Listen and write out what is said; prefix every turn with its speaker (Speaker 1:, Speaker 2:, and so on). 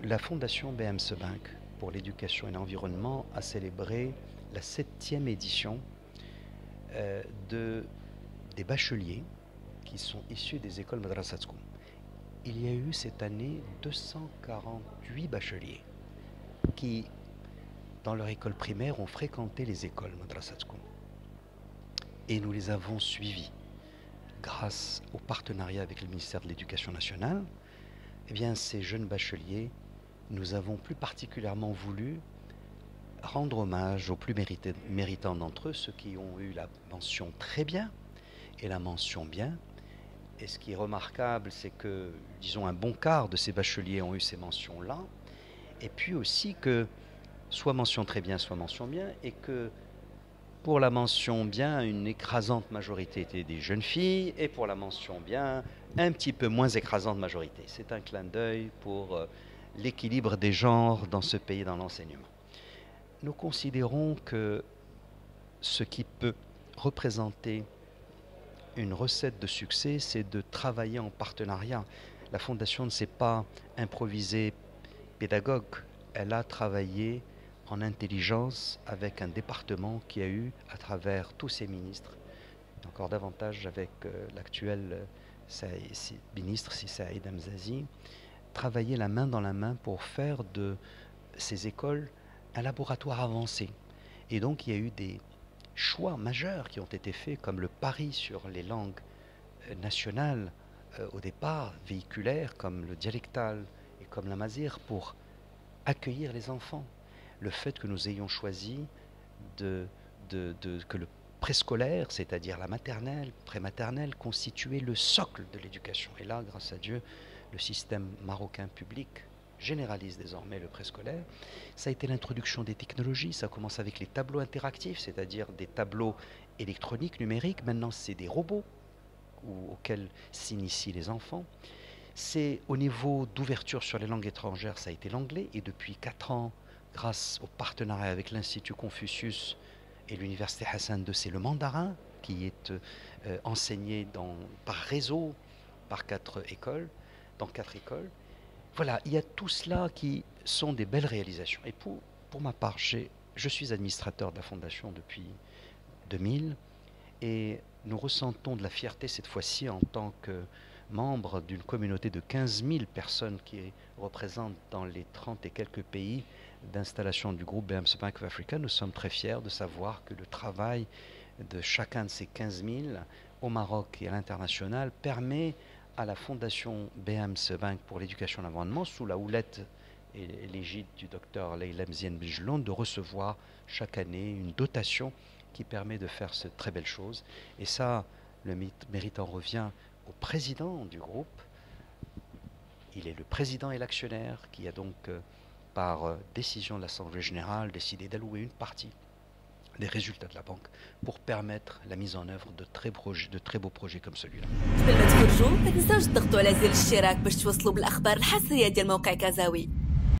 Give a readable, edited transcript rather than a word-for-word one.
Speaker 1: La Fondation BMC Bank pour l'éducation et l'environnement a célébré la 7e édition des bacheliers qui sont issus des écoles Madrasa Tkoum. Il y a eu cette année 248 bacheliers qui, dans leur école primaire, ont fréquenté les écoles Madrasa Tkoum. Et nous les avons suivis grâce au partenariat avec le ministère de l'Éducation nationale. Eh bien, ces jeunes bacheliers, nous avons plus particulièrement voulu rendre hommage aux plus méritants d'entre eux, ceux qui ont eu la mention très bien et la mention bien. Et ce qui est remarquable, c'est que, disons, un bon quart de ces bacheliers ont eu ces mentions-là. Et puis aussi que, soit mention très bien, soit mention bien, et que pour la mention bien, une écrasante majorité était des jeunes filles, et pour la mention bien, un petit peu moins écrasante majorité. C'est un clin d'œil pour l'équilibre des genres dans ce pays, dans l'enseignement. Nous considérons que ce qui peut représenter une recette de succès, c'est de travailler en partenariat. La Fondation ne s'est pas improvisée pédagogue, elle a travaillé en intelligence avec un département qui a eu, à travers tous ses ministres, encore davantage avec l'actuel ministre Saïd Hamzazi, travailler la main dans la main pour faire de ces écoles un laboratoire avancé. Et donc il y a eu des choix majeurs qui ont été faits, comme le pari sur les langues nationales au départ, véhiculaires, comme le dialectal et comme l'amazigh, pour accueillir les enfants. Le fait que nous ayons choisi que le préscolaire, c'est-à-dire la maternelle, prématernelle, constituait le socle de l'éducation. Et là, grâce à Dieu, le système marocain public généralise désormais le préscolaire. Ça a été l'introduction des technologies. Ça commence avec les tableaux interactifs, c'est-à-dire des tableaux électroniques, numériques. Maintenant, c'est des robots auxquels s'initient les enfants. C'est au niveau d'ouverture sur les langues étrangères, ça a été l'anglais. Et depuis 4 ans, grâce au partenariat avec l'Institut Confucius et l'Université Hassan II, c'est le mandarin qui est enseigné par réseau, par 4 écoles, dans 4 écoles. Voilà, il y a tout cela qui sont des belles réalisations. Et pour ma part, je suis administrateur de la Fondation depuis 2000 et nous ressentons de la fierté cette fois-ci en tant que membre d'une communauté de 15 000 personnes qui représentent dans les 30 et quelques pays d'installation du groupe BMC Bank of Africa. Nous sommes très fiers de savoir que le travail de chacun de ces 15 000 au Maroc et à l'international permet à la Fondation BMC Bank pour l'éducation et l'environnement, sous la houlette et l'égide du docteur Leila Mziane Bijloun, de recevoir chaque année une dotation qui permet de faire cette très belle chose. Et ça, le mérite en revient au président du groupe. Il est le président et l'actionnaire qui a donc, par décision de l'Assemblée générale, décidé d'allouer une partie des résultats de la banque pour permettre la mise en œuvre de très beaux projets comme celui-là.
Speaker 2: قبل ما تخرجوا ما تنساوش تضغطوا على زر الاشتراك باش توصلوا بالاخبار الحصريه ديال موقع كازاوي.